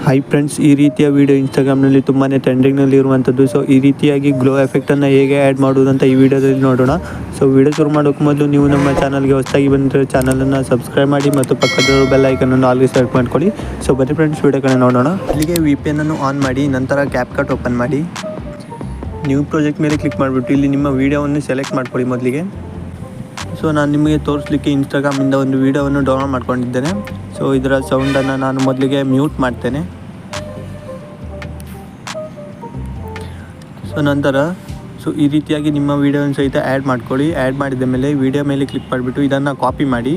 Hi friends, ಈ ರೀತಿಯ video ಇನ್ಸ್ಟಾಗ್ರಾಮ್ನಲ್ಲಿ ತುಂಬಾ ಟ್ರೆಂಡಿಂಗ್ನಲ್ಲಿ ಇರುವಂಥದ್ದು. ಸೊ ಈ ರೀತಿಯಾಗಿ ಗ್ಲೋ ಎಫೆಕ್ಟನ್ನು ಹೇಗೆ ಆ್ಯಡ್ ಮಾಡುವುದಂತ ಈ ವಿಡಿಯೋದಲ್ಲಿ ನೋಡೋಣ. ಸೊ ವಿಡಿಯೋ ಶುರು ಮಾಡೋಕ್ಕೆ ಮೊದಲು ನೀವು ನಮ್ಮ ಚಾನಲ್ಗೆ ಹೊಸದಾಗಿ ಬಂದರೆ ಚಾನಲನ್ನು ಸಬ್ಸ್ಕ್ರೈಬ್ ಮಾಡಿ ಮತ್ತು ಪಕ್ಕದ ಬೆಲ್ ಐಕನನ್ನು ಆಲ್ಗೆ ಸೆಲೆಕ್ಟ್ ಮಾಡ್ಕೊಳ್ಳಿ. ಸೊ ಬನ್ನಿ ಫ್ರೆಂಡ್ಸ್, ವಿಡಿಯೋ ಕಡೆ ನೋಡೋಣ. ಇಲ್ಲಿಗೆ VPN ಅನ್ನು ಆನ್ ಮಾಡಿ, ನಂತರ CapCut ಓಪನ್ ಮಾಡಿ, ನ್ಯೂ ಪ್ರಾಜೆಕ್ಟ್ ಮೇಲೆ ಕ್ಲಿಕ್ ಮಾಡಿಬಿಟ್ಟು ಇಲ್ಲಿ ನಿಮ್ಮ ವೀಡಿಯೋವನ್ನು ಸೆಲೆಕ್ಟ್ ಮಾಡ್ಕೊಳ್ಳಿ ಮೊದಲಿಗೆ. ಸೊ ನಾನು ನಿಮಗೆ ತೋರಿಸಲಿಕ್ಕೆ ಇನ್ಸ್ಟಾಗ್ರಾಮಿಂದ ಒಂದು ವೀಡಿಯೋವನ್ನು ಡೌನ್ಲೋಡ್ ಮಾಡ್ಕೊಂಡಿದ್ದೇನೆ. ಸೊ ಇದರ ಸೌಂಡನ್ನು ನಾನು ಮೊದಲಿಗೆ ಮ್ಯೂಟ್ ಮಾಡ್ತೇನೆ. ಸೊ ನಂತರ ಈ ರೀತಿಯಾಗಿ ನಿಮ್ಮ ವೀಡಿಯೋವನ್ನು ಸಹಿತ ಆ್ಯಡ್ ಮಾಡ್ಕೊಳ್ಳಿ. ಆ್ಯಡ್ ಮಾಡಿದ ಮೇಲೆ ವೀಡಿಯೋ ಮೇಲೆ ಕ್ಲಿಕ್ ಮಾಡಿಬಿಟ್ಟು ಇದನ್ನು ಕಾಪಿ ಮಾಡಿ.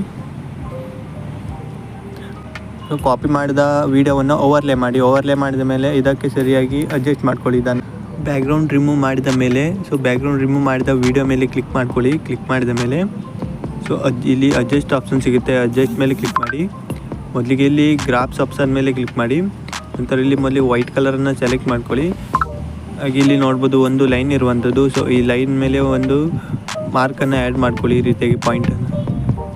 ಸೊ ಕಾಪಿ ಮಾಡಿದ ವೀಡಿಯೋವನ್ನು ಓವರ್ಲೇ ಮಾಡಿ. ಓವರ್ಲೇ ಮಾಡಿದ ಮೇಲೆ ಇದಕ್ಕೆ ಸರಿಯಾಗಿ ಅಡ್ಜಸ್ಟ್ ಮಾಡ್ಕೊಳ್ಳಿ. ಇದನ್ನು ಬ್ಯಾಕ್ಗ್ರೌಂಡ್ ರಿಮೂವ್ ಮಾಡಿದ ಮೇಲೆ ಬ್ಯಾಕ್ಗ್ರೌಂಡ್ ರಿಮೂವ್ ಮಾಡಿದ ವೀಡಿಯೋ ಮೇಲೆ ಕ್ಲಿಕ್ ಮಾಡ್ಕೊಳ್ಳಿ. ಕ್ಲಿಕ್ ಮಾಡಿದ ಮೇಲೆ ಇಲ್ಲಿ ಅಡ್ಜಸ್ಟ್ ಆಪ್ಷನ್ ಸಿಗುತ್ತೆ. ಅಡ್ಜಸ್ಟ್ ಮೇಲೆ ಕ್ಲಿಕ್ ಮಾಡಿ. ಮೊದಲಿಗೆ ಇಲ್ಲಿ ಗ್ರಾಫ್ಸ್ ಆಪ್ಷನ್ ಮೇಲೆ ಕ್ಲಿಕ್ ಮಾಡಿ. ನಂತರ ಇಲ್ಲಿ ಮೊದಲು ವೈಟ್ ಕಲರನ್ನು ಸೆಲೆಕ್ಟ್ ಮಾಡ್ಕೊಳ್ಳಿ. ಹಾಗೆ ಇಲ್ಲಿ ನೋಡ್ಬೋದು ಒಂದು ಲೈನ್ ಇರುವಂಥದ್ದು. ಸೊ ಈ ಲೈನ್ ಮೇಲೆ ಒಂದು ಮಾರ್ಕನ್ನು ಆ್ಯಡ್ ಮಾಡ್ಕೊಳ್ಳಿ, ಈ ರೀತಿಯಾಗಿ ಪಾಯಿಂಟನ್ನು.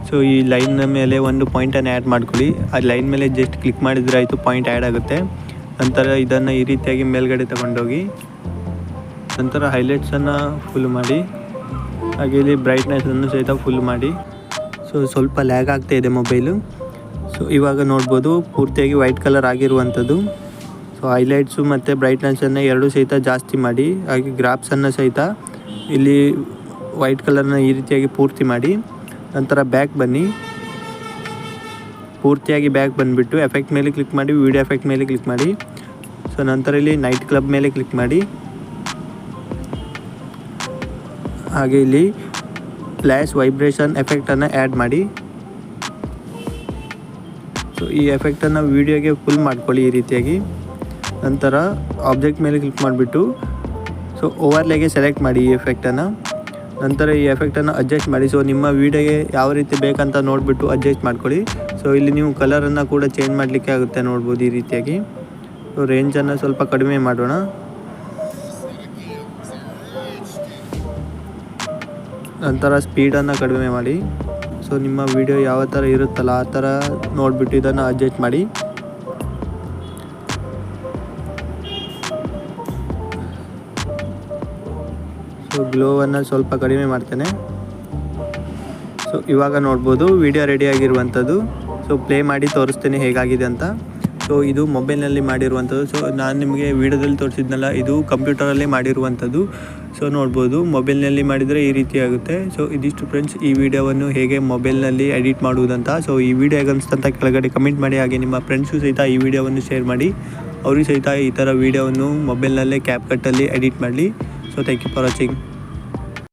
ಸೊ ಈ ಲೈನ್ ಮೇಲೆ ಒಂದು ಪಾಯಿಂಟನ್ನು ಆ್ಯಡ್ ಮಾಡ್ಕೊಳ್ಳಿ. ಆ ಲೈನ್ ಮೇಲೆ ಜಸ್ಟ್ ಕ್ಲಿಕ್ ಮಾಡಿದರೆ ಆಯಿತು, ಪಾಯಿಂಟ್ ಆ್ಯಡ್ ಆಗುತ್ತೆ. ನಂತರ ಇದನ್ನು ಈ ರೀತಿಯಾಗಿ ಮೇಲ್ಗಡೆ ತಗೊಂಡೋಗಿ ನಂತರ ಹೈಲೈಟ್ಸನ್ನು ಫುಲ್ ಮಾಡಿ. ಹಾಗೆ ಇಲ್ಲಿ ಬ್ರೈಟ್ನೆಸ್ಸನ್ನು ಸಹಿತ ಫುಲ್ ಮಾಡಿ. ಸೊ ಸ್ವಲ್ಪ ಲ್ಯಾಗ್ ಆಗ್ತಾ ಇದೆ ಮೊಬೈಲು. ಸೊ ಇವಾಗ ನೋಡ್ಬೋದು ಪೂರ್ತಿಯಾಗಿ ವೈಟ್ ಕಲರ್ ಆಗಿರುವಂಥದ್ದು. ಸೊ ಹೈಲೈಟ್ಸು ಮತ್ತು ಬ್ರೈಟ್ನೆಸ್ಸನ್ನು ಎರಡೂ ಸಹಿತ ಜಾಸ್ತಿ ಮಾಡಿ. ಹಾಗೆ ಗ್ರಾಫ್ಸನ್ನು ಸಹಿತ ಇಲ್ಲಿ ವೈಟ್ ಕಲರ್ನ ಈ ರೀತಿಯಾಗಿ ಪೂರ್ತಿ ಮಾಡಿ. ನಂತರ ಬ್ಯಾಕ್ ಬನ್ನಿ. ಪೂರ್ತಿಯಾಗಿ ಬ್ಯಾಕ್ ಬಂದುಬಿಟ್ಟು ಎಫೆಕ್ಟ್ ಮೇಲೆ ಕ್ಲಿಕ್ ಮಾಡಿ, ವಿಡಿಯೋ ಎಫೆಕ್ಟ್ ಮೇಲೆ ಕ್ಲಿಕ್ ಮಾಡಿ. ಸೊ ನಂತರ ಇಲ್ಲಿ ನೈಟ್ ಕ್ಲಬ್ ಮೇಲೆ ಕ್ಲಿಕ್ ಮಾಡಿ. ಹಾಗೆ ಇಲ್ಲಿ ಫ್ಲ್ಯಾಶ್ ವೈಬ್ರೇಷನ್ ಎಫೆಕ್ಟನ್ನು ಆ್ಯಡ್ ಮಾಡಿ. ಸೊ ಈ ಎಫೆಕ್ಟನ್ನು ವೀಡಿಯೋಗೆ ಫುಲ್ ಮಾಡ್ಕೊಳ್ಳಿ ಈ ರೀತಿಯಾಗಿ. ನಂತರ ಆಬ್ಜೆಕ್ಟ್ ಮೇಲೆ ಕ್ಲಿಕ್ ಮಾಡಿಬಿಟ್ಟು ಓವರ್ಲೇಗೆ ಸೆಲೆಕ್ಟ್ ಮಾಡಿ ಈ ಎಫೆಕ್ಟನ್ನು. ನಂತರ ಈ ಎಫೆಕ್ಟನ್ನು ಅಡ್ಜಸ್ಟ್ ಮಾಡಿ. ಸೊ ನಿಮ್ಮ ವೀಡಿಯೋಗೆ ಯಾವ ರೀತಿ ಬೇಕಂತ ನೋಡಿಬಿಟ್ಟು ಅಡ್ಜಸ್ಟ್ ಮಾಡ್ಕೊಳ್ಳಿ. ಸೊ ಇಲ್ಲಿ ನೀವು ಕಲರನ್ನು ಕೂಡ ಚೇಂಜ್ ಮಾಡಲಿಕ್ಕೆ ಆಗುತ್ತೆ, ನೋಡ್ಬೋದು ಈ ರೀತಿಯಾಗಿ. ಸೊ ರೇಂಜನ್ನು ಸ್ವಲ್ಪ ಕಡಿಮೆ ಮಾಡೋಣ. ನಂತರ ಸ್ಪೀಡನ್ನು ಕಡಿಮೆ ಮಾಡಿ. ಸೊ ನಿಮ್ಮ ವಿಡಿಯೋ ಯಾವ ಥರ ಇರುತ್ತಲ್ಲ ಆ ಥರ ನೋಡಿಬಿಟ್ಟು ಇದನ್ನು ಅಡ್ಜಸ್ಟ್ ಮಾಡಿ. ಸೊ ಗ್ಲೋವನ್ನು ಸ್ವಲ್ಪ ಕಡಿಮೆ ಮಾಡ್ತೇನೆ. ಸೊ ಇವಾಗ ನೋಡ್ಬೋದು ವಿಡಿಯೋ ರೆಡಿ ಆಗಿರುವಂಥದ್ದು. ಸೊ ಪ್ಲೇ ಮಾಡಿ ತೋರಿಸ್ತೇನೆ ಹೇಗಾಗಿದೆ ಅಂತ. ಸೊ ಇದು ಮೊಬೈಲ್ನಲ್ಲಿ ಮಾಡಿರುವಂಥದ್ದು. ಸೊ ನಾನು ನಿಮಗೆ ವೀಡಿಯೋದಲ್ಲಿ ತೋರಿಸಿದ್ನಲ್ಲ, ಇದು ಕಂಪ್ಯೂಟರಲ್ಲಿ ಮಾಡಿರುವಂಥದ್ದು. ಸೊ ನೋಡ್ಬೋದು ಮೊಬೈಲ್ನಲ್ಲಿ ಮಾಡಿದರೆ ಈ ರೀತಿ ಆಗುತ್ತೆ. ಸೊ ಇದಿಷ್ಟು ಫ್ರೆಂಡ್ಸ್ ಈ ವಿಡಿಯೋವನ್ನು ಹೇಗೆ ಮೊಬೈಲ್ನಲ್ಲಿ ಎಡಿಟ್ ಮಾಡುವುದಂತ. ಸೊ ಈ ವಿಡಿಯೋ ಹೇಗೆ ಅನಿಸ್ತಂತ ಕೆಳಗಡೆ ಕಮೆಂಟ್ ಮಾಡಿ. ಹಾಗೆ ನಿಮ್ಮ ಫ್ರೆಂಡ್ಸು ಸಹಿತ ಈ ವಿಡಿಯೋವನ್ನು ಶೇರ್ ಮಾಡಿ, ಅವ್ರಿಗೆ ಸಹಿತ ಈ ಥರ ವಿಡಿಯೋವನ್ನು ಮೊಬೈಲ್ನಲ್ಲೇ CapCutಲ್ಲಿ ಎಡಿಟ್ ಮಾಡಲಿ. So thank you for watching.